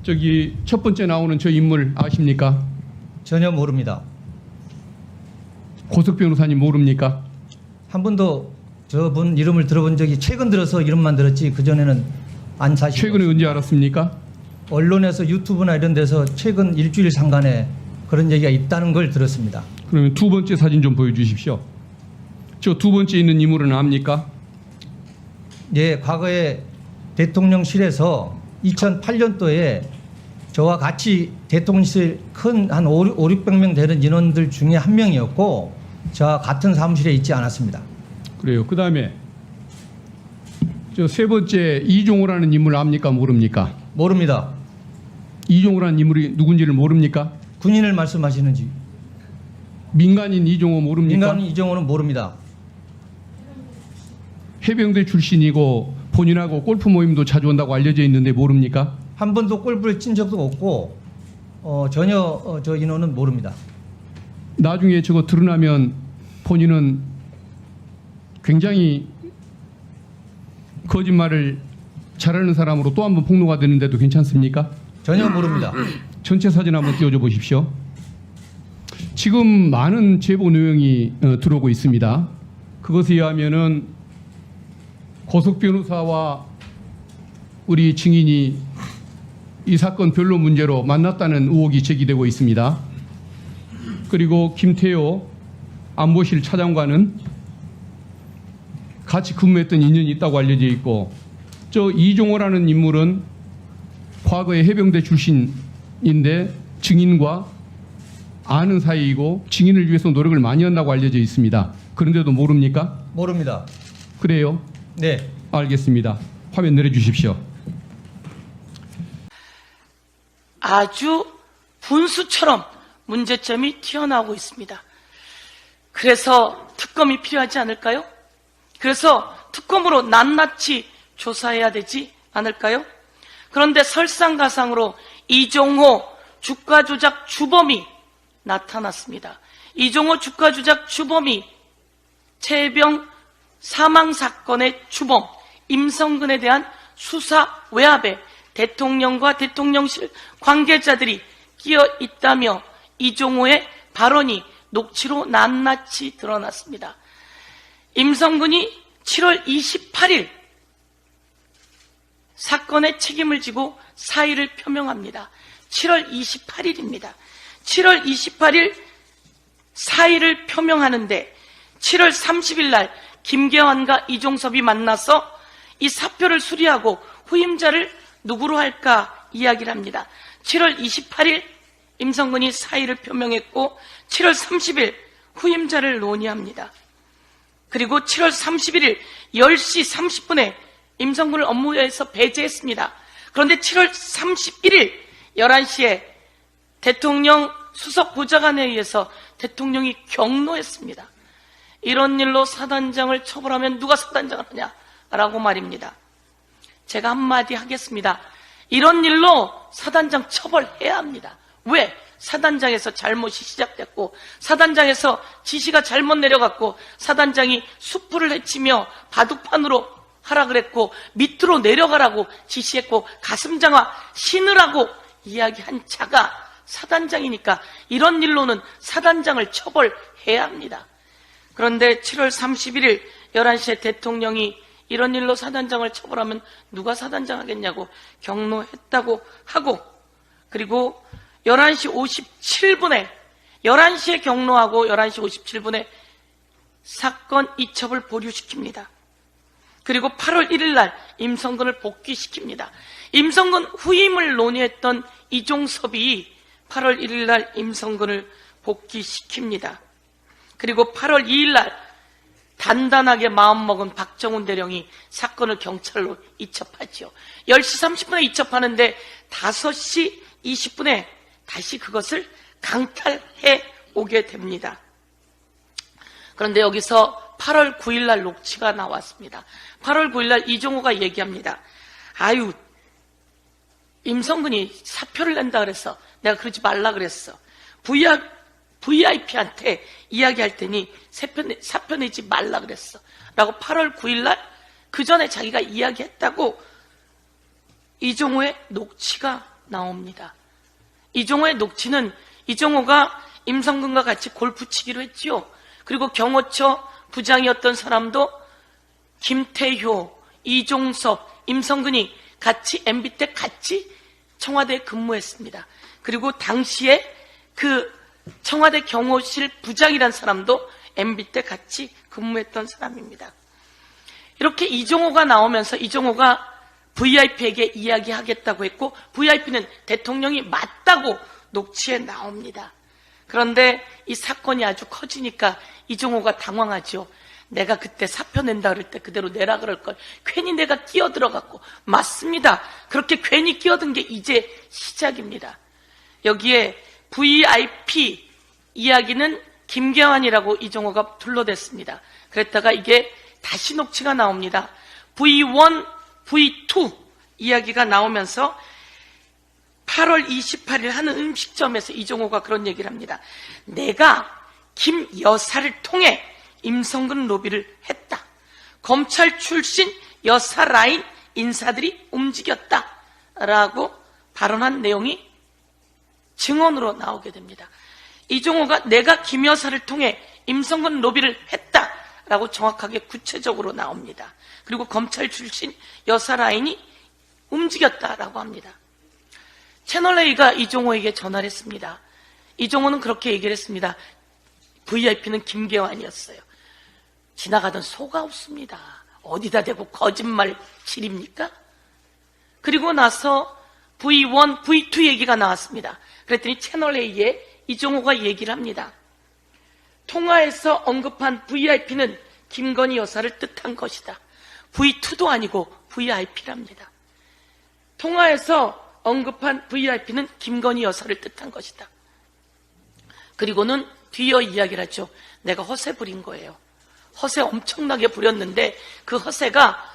저기 첫 번째 나오는 저 인물 아십니까? 전혀 모릅니다. 고석 변호사님 모릅니까? 한 번도 저분 이름을 들어본 적이 최근 들어서 이름만 들었지 그전에는 안 사실. 최근에 언제 알았습니까? 언론에서 유튜브나 이런 데서 최근 일주일 상간에 그런 얘기가 있다는 걸 들었습니다. 그러면 두 번째 사진 좀 보여주십시오. 저 두 번째 있는 인물은 압니까? 예, 과거에 대통령실에서 2008년도에 저와 같이 대통령실 큰 한 500~600명 되는 인원들 중에 한 명이었고 저와 같은 사무실에 있지 않았습니다. 그래요. 그 다음에 저 세 번째 이종호라는 인물 압니까? 모릅니까? 모릅니다. 이종호라는 인물이 누군지를 모릅니까? 군인을 말씀하시는지. 민간인 이종호 모릅니까? 민간인 이정호는 모릅니다. 해병대 출신이고 본인하고 골프 모임도 자주 온다고 알려져 있는데 모릅니까? 한 번도 골프를 친 적도 없고 전혀 저 인원은 모릅니다. 나중에 저거 드러나면 본인은 굉장히 거짓말을 잘하는 사람으로 또 한 번 폭로가 되는데도 괜찮습니까? 전혀 모릅니다. 전체 사진 한번 띄워줘 보십시오. 지금 많은 제보 내용이 들어오고 있습니다. 그것에 의하면은 고석 변호사와 우리 증인이 이 사건 변론 문제로 만났다는 의혹이 제기되고 있습니다. 그리고 김태호 안보실 차장과는 같이 근무했던 인연이 있다고 알려져 있고, 저 이종호라는 인물은 과거에 해병대 출신인데 증인과 아는 사이이고 증인을 위해서 노력을 많이 한다고 알려져 있습니다. 그런데도 모릅니까? 모릅니다. 그래요? 네. 알겠습니다. 화면 내려주십시오. 아주 분수처럼 문제점이 튀어나오고 있습니다. 그래서 특검이 필요하지 않을까요? 그래서 특검으로 낱낱이 조사해야 되지 않을까요? 그런데 설상가상으로 이종호 주가 조작 주범이 나타났습니다. 이종호 주가 조작 주범이 최혜병 사망 사건의 주범 임성근에 대한 수사 외압에 대통령과 대통령실 관계자들이 끼어 있다며 이종호의 발언이 녹취로 낱낱이 드러났습니다. 임성근이 7월 28일 사건의 책임을 지고 사의를 표명합니다. 7월 28일입니다. 7월 28일 사의를 표명하는데 7월 30일 날 김계환과 이종섭이 만나서 이 사표를 수리하고 후임자를 누구로 할까 이야기를 합니다. 7월 28일 임성근이 사의를 표명했고 7월 30일 후임자를 논의합니다. 그리고 7월 31일 10시 30분에 임성근을 업무에서 배제했습니다. 그런데 7월 31일 11시에 대통령 수석 보좌관에 의해서 대통령이 경로했습니다. 이런 일로 사단장을 처벌하면 누가 사단장을 하냐라고 말입니다. 제가 한마디 하겠습니다. 이런 일로 사단장 처벌해야 합니다. 왜? 사단장에서 잘못이 시작됐고 사단장에서 지시가 잘못 내려갔고 사단장이 수풀을 헤치며 바둑판으로 하라 그랬고 밑으로 내려가라고 지시했고 가슴장화 신으라고 이야기한 자가 사단장이니까 이런 일로는 사단장을 처벌해야 합니다. 그런데 7월 31일 11시에 대통령이 이런 일로 사단장을 처벌하면 누가 사단장 하겠냐고 경로했다고 하고, 그리고 11시 57분에 11시에 경로하고 11시 57분에 사건 이첩을 보류시킵니다. 그리고 8월 1일 날 임성근을 복귀시킵니다. 임성근 후임을 논의했던 이종섭이 8월 1일 날 임성근을 복귀시킵니다. 그리고 8월 2일 날 단단하게 마음먹은 박정훈 대령이 사건을 경찰로 이첩하지요. 10시 30분에 이첩하는데 5시 20분에 다시 그것을 강탈해 오게 됩니다. 그런데 여기서 8월 9일 날 녹취가 나왔습니다. 8월 9일 날 이종호가 얘기합니다. 아유, 임성근이 사표를 낸다 그랬어. 내가 그러지 말라 그랬어. VIP한테 이야기할 테니 사표 내지 말라 그랬어. 라고 8월 9일 날 그 전에 자기가 이야기했다고 이종호의 녹취가 나옵니다. 이종호의 녹취는 이종호가 임성근과 같이 골프 치기로 했지요. 그리고 경호처 부장이었던 사람도 김태효, 이종섭, 임성근이 같이 MB 때 같이 청와대에 근무했습니다. 그리고 당시에 그 청와대 경호실 부장이란 사람도 MB 때 같이 근무했던 사람입니다. 이렇게 이종호가 나오면서 이종호가 VIP에게 이야기하겠다고 했고 VIP는 대통령이 맞다고 녹취에 나옵니다. 그런데 이 사건이 아주 커지니까 이종호가 당황하죠. 내가 그때 사표 낸다 그럴 때 그대로 내라 그럴 걸. 괜히 내가 끼어들어갔고. 맞습니다. 그렇게 괜히 끼어든 게 이제 시작입니다. 여기에 VIP 이야기는 김계환이라고 이종호가 둘러댔습니다. 그랬다가 이게 다시 녹취가 나옵니다. V1, V2 이야기가 나오면서 8월 28일 하는 음식점에서 이종호가 그런 얘기를 합니다. 내가 김 여사를 통해 임성근 로비를 했다. 검찰 출신 여사 라인 인사들이 움직였다. 라고 발언한 내용이 증언으로 나오게 됩니다. 이종호가 내가 김 여사를 통해 임성근 로비를 했다. 라고 정확하게 구체적으로 나옵니다. 그리고 검찰 출신 여사 라인이 움직였다라고 합니다. 채널A가 이종호에게 전화를 했습니다. 이종호는 그렇게 얘기를 했습니다. VIP는 김계환이었어요. 지나가던 소가 없습니다. 어디다 대고 거짓말 칠입니까? 그리고 나서 V1, V2 얘기가 나왔습니다. 그랬더니 채널A에 이종호가 얘기를 합니다. 통화에서 언급한 VIP는 김건희 여사를 뜻한 것이다. V2도 아니고 VIP랍니다. 통화에서 언급한 VIP는 김건희 여사를 뜻한 것이다. 그리고는 뒤이어 이야기를 하죠. 내가 허세 부린 거예요. 허세 엄청나게 부렸는데 그 허세가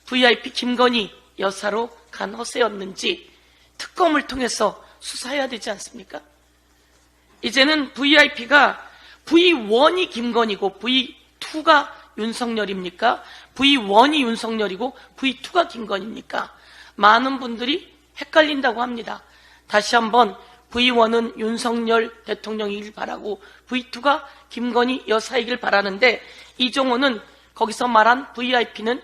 VIP 김건희 여사로 간 허세였는지 특검을 통해서 수사해야 되지 않습니까? 이제는 VIP가 V1이 김건희고 V2가 윤석열입니까? V1이 윤석열이고 V2가 김건희입니까? 많은 분들이 헷갈린다고 합니다. 다시 한번 V1은 윤석열 대통령이길 바라고 V2가 김건희 여사이길 바라는데 이종호는 거기서 말한 VIP는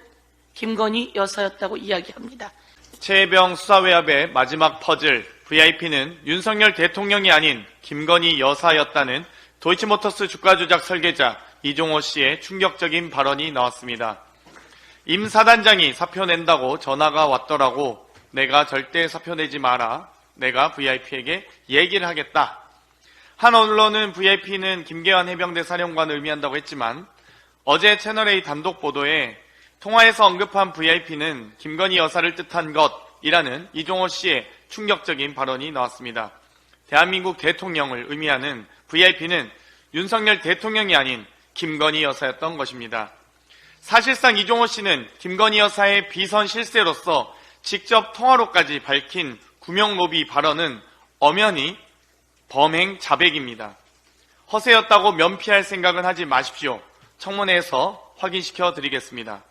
김건희 여사였다고 이야기합니다. 최혜병 수사외압의 마지막 퍼즐 VIP는 윤석열 대통령이 아닌 김건희 여사였다는 도이치모터스 주가 조작 설계자 이종호 씨의 충격적인 발언이 나왔습니다. 임 사단장이 사표 낸다고 전화가 왔더라고. 내가 절대 사표 내지 마라. 내가 VIP에게 얘기를 하겠다. 한 언론은 VIP는 김계환 해병대 사령관을 의미한다고 했지만 어제 채널A 단독 보도에 통화에서 언급한 VIP는 김건희 여사를 뜻한 것이라는 이종호 씨의 충격적인 발언이 나왔습니다. 대한민국 대통령을 의미하는 VIP는 윤석열 대통령이 아닌 김건희 여사였던 것입니다. 사실상 이종호 씨는 김건희 여사의 비선 실세로서 직접 통화로까지 밝힌 구명로비 발언은 엄연히 범행 자백입니다. 허세였다고 면피할 생각은 하지 마십시오. 청문회에서 확인시켜 드리겠습니다.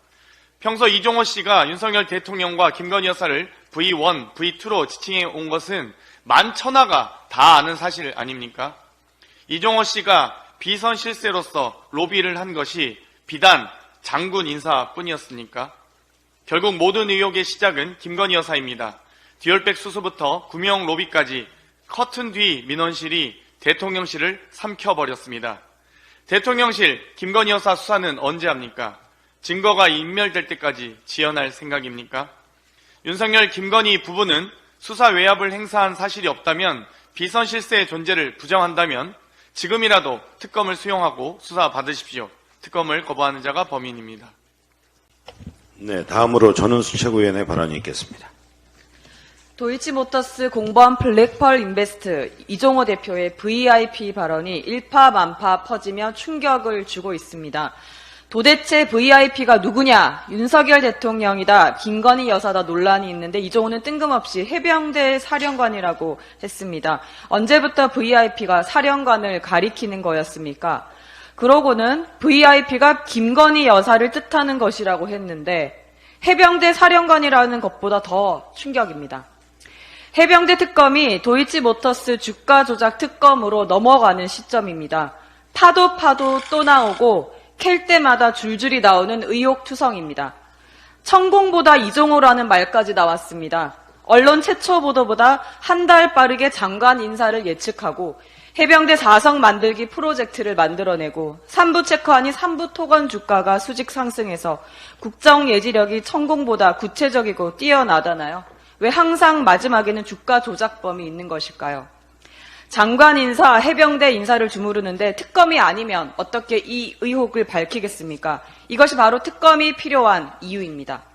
평소 이종호 씨가 윤석열 대통령과 김건희 여사를 V1, V2로 지칭해 온 것은 만천하가 다 아는 사실 아닙니까? 이종호 씨가 비선 실세로서 로비를 한 것이 비단 장군 인사뿐이었습니까? 결국 모든 의혹의 시작은 김건희 여사입니다. 듀얼백 수수부터 구명 로비까지 커튼 뒤 민원실이 대통령실을 삼켜버렸습니다. 대통령실 김건희 여사 수사는 언제 합니까? 증거가 인멸될 때까지 지연할 생각입니까? 윤석열 김건희 부부는 수사 외압을 행사한 사실이 없다면 비선 실세의 존재를 부정한다면 지금이라도 특검을 수용하고 수사 받으십시오. 특검을 거부하는 자가 범인입니다. 네, 다음으로 전은수 최고위원의 발언이 있겠습니다. 도이치모터스 공범 블랙펄 인베스트 이종호 대표의 VIP 발언이 일파만파 퍼지며 충격을 주고 있습니다. 도대체 VIP가 누구냐? 윤석열 대통령이다. 김건희 여사다 논란이 있는데 이종호는 뜬금없이 해병대 사령관이라고 했습니다. 언제부터 VIP가 사령관을 가리키는 거였습니까? 그러고는 VIP가 김건희 여사를 뜻하는 것이라고 했는데 해병대 사령관이라는 것보다 더 충격입니다. 해병대 특검이 도이치모터스 주가 조작 특검으로 넘어가는 시점입니다. 파도 또 나오고 캘 때마다 줄줄이 나오는 의혹투성입니다. 천공보다 이종호라는 말까지 나왔습니다. 언론 최초 보도보다 한 달 빠르게 장관 인사를 예측하고 해병대 4성 만들기 프로젝트를 만들어내고 3부 체크 아닌 3부 토건 주가가 수직 상승해서 국정 예지력이 천공보다 구체적이고 뛰어나다나요? 왜 항상 마지막에는 주가 조작범이 있는 것일까요? 장관 인사, 해병대 인사를 주무르는데 특검이 아니면 어떻게 이 의혹을 밝히겠습니까? 이것이 바로 특검이 필요한 이유입니다.